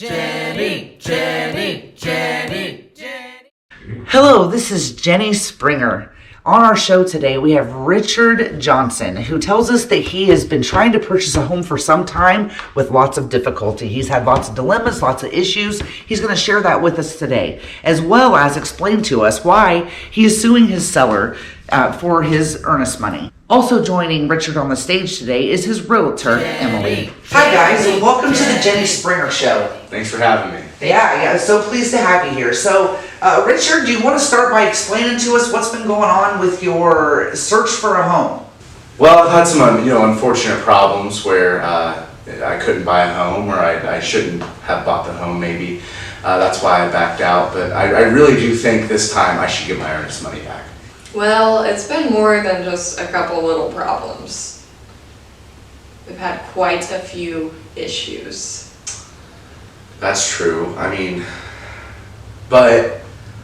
Jennie. Hello, this is Jennie Springer. On our show today, we have Richard Johnson, who tells us that he has been trying to purchase a home for some time with lots of difficulty. He's had lots of dilemmas, lots of issues. He's going to share that with us today, as well as explain to us why he is suing his seller for his earnest money. Also joining Richard on the stage today is his realtor, Emily. Hi guys, and welcome to the Jennie Springer Show. Thanks for having me. Yeah, so pleased to have you here. So, Richard, do you want to start by explaining to us what's been going on with your search for a home? Well, I've had some unfortunate problems where I couldn't buy a home, or I shouldn't have bought the home maybe. That's why I backed out, but I really do think this time I should get my earnest money back. Well, it's been more than just a couple little problems. We've had quite a few issues. That's true. But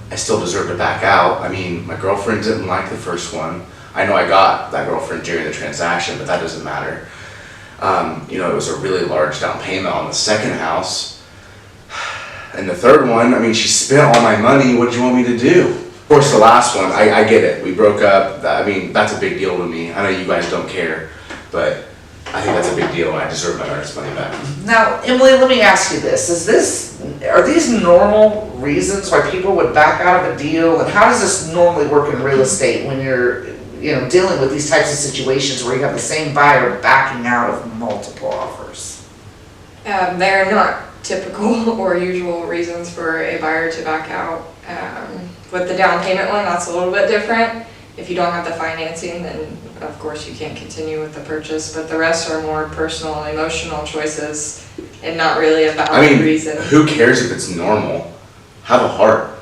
I still deserve to back out. My girlfriend didn't like the first one. I know I got that girlfriend during the transaction, but that doesn't matter. It was a really large down payment on the second house. And the third one, she spent all my money. What do you want me to do? Of course, the last one, I get it. We broke up. That's a big deal to me. I know you guys don't care, but I think that's a big deal, and I deserve my earnest money back. Now, Emily, let me ask you this. Are these normal reasons why people would back out of a deal? And how does this normally work in real estate when you're dealing with these types of situations where you have the same buyer backing out of multiple offers? They're not typical or usual reasons for a buyer to back out. With the down payment one, that's a little bit different. If you don't have the financing, then of course you can't continue with the purchase, but the rest are more personal and emotional choices and not really a valid reason. Who cares if it's normal? Have a heart.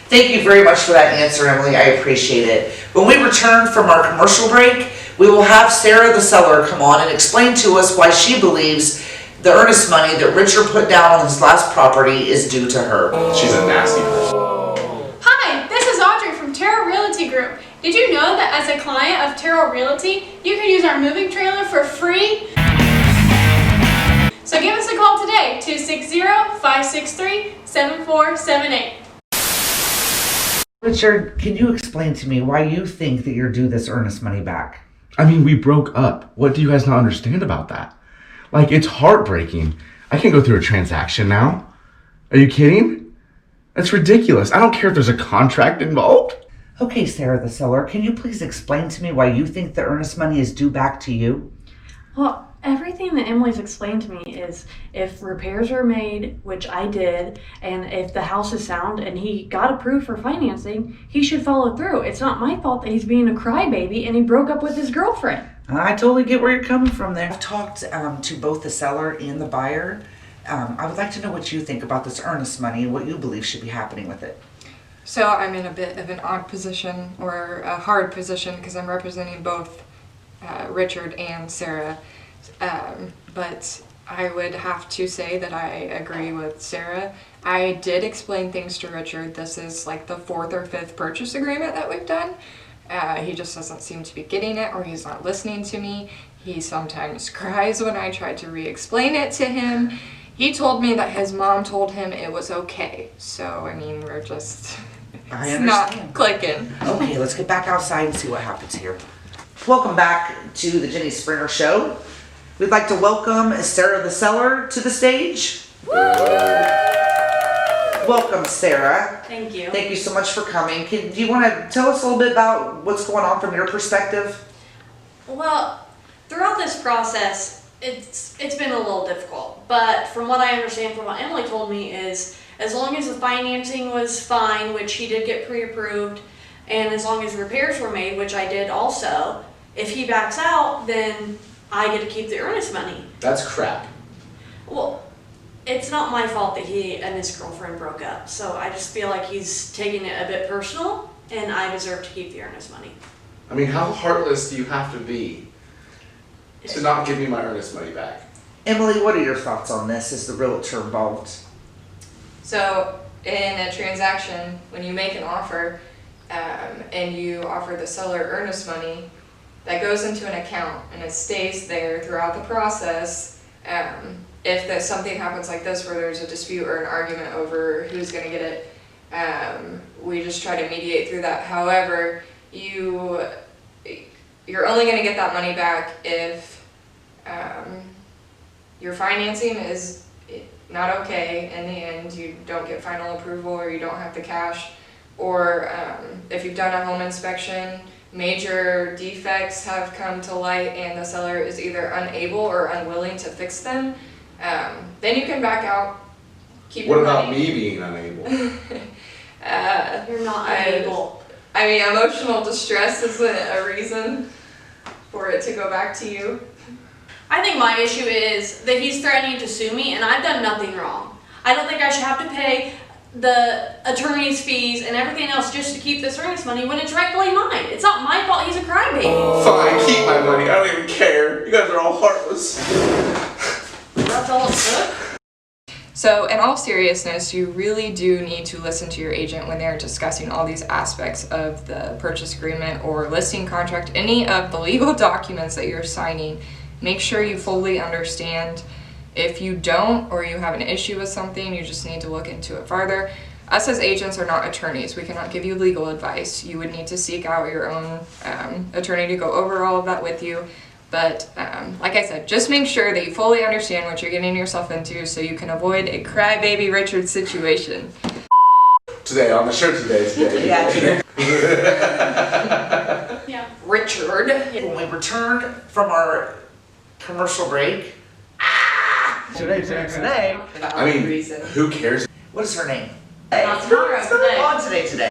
Thank you very much for that answer, Emily. I appreciate it. When we return from our commercial break, we will have Sarah the seller come on and explain to us why she believes the earnest money that Richard put down on his last property is due to her. She's a nasty person. Hi, this is Audrey from Terrell Realty Group. Did you know that as a client of Terrell Realty, you can use our moving trailer for free? So give us a call today, 260-563-7478. Richard, can you explain to me why you think that you're due this earnest money back? We broke up. What do you guys not understand about that? It's heartbreaking. I can't go through a transaction now. Are you kidding? That's ridiculous. I don't care if there's a contract involved. Okay, Sarah the seller, can you please explain to me why you think the earnest money is due back to you? Well, everything that Emily's explained to me is if repairs are made, which I did, and if the house is sound and he got approved for financing, he should follow through. It's not my fault that he's being a crybaby and he broke up with his girlfriend. I totally get where you're coming from there. I've talked to both the seller and the buyer. I would like to know what you think about this earnest money and what you believe should be happening with it. So I'm in a bit of an odd position, or a hard position, because I'm representing both Richard and Sarah. But I would have to say that I agree with Sarah. I did explain things to Richard. This is like the 4th or 5th purchase agreement that we've done. He just doesn't seem to be getting it, or he's not listening to me. He sometimes cries when I try to re-explain it to him. He told me that his mom told him it was okay. So, we're just... It's not clicking. Okay, let's get back outside and see what happens here. Welcome back to the Jennie Springer Show. We'd like to welcome Sarah the seller to the stage. Woo! Welcome, Sarah. Thank you. Thank you so much for coming. Do you want to tell us a little bit about what's going on from your perspective? Well, throughout this process, it's been a little difficult, but from what I understand from what Emily told me is as long as the financing was fine, which he did get pre-approved, and as long as repairs were made, which I did also, if he backs out, then I get to keep the earnest money. That's crap. Well, it's not my fault that he and his girlfriend broke up, so I just feel like he's taking it a bit personal, and I deserve to keep the earnest money. How heartless do you have to be to not give me my earnest money back? Emily, what are your thoughts on this as the realtor involved? So in a transaction, when you make an offer and you offer the seller earnest money, that goes into an account and it stays there throughout the process. if there's something happens like this where there's a dispute or an argument over who's going to get it, we just try to mediate through that. However, you're only going to get that money back if your financing is not okay in the end, you don't get final approval or you don't have the cash, or if you've done a home inspection, major defects have come to light and the seller is either unable or unwilling to fix them, then you can back out, keep What your about money. me being unable? You're not unable. I mean, emotional distress isn't a reason for it to go back to you. I think my issue is that he's threatening to sue me and I've done nothing wrong. I don't think I should have to pay the attorney's fees and everything else just to keep this earnest money when it's rightfully mine. It's not my fault he's a crybaby. Fine, keep my money. I don't even care. You guys are all heartless. That's all it took. So in all seriousness, you really do need to listen to your agent when they're discussing all these aspects of the purchase agreement or listing contract, any of the legal documents that you're signing. Make sure you fully understand. If you don't, or you have an issue with something, you just need to look into it farther. Us as agents are not attorneys. We cannot give you legal advice. You would need to seek out your own attorney to go over all of that with you. But like I said, just make sure that you fully understand what you're getting yourself into so you can avoid a crybaby Richard situation. Today, on the show today. Yeah. Yeah. Richard, when we returned from our commercial break, today, I mean, who cares? what is her name? Not tomorrow, What's going today. on today?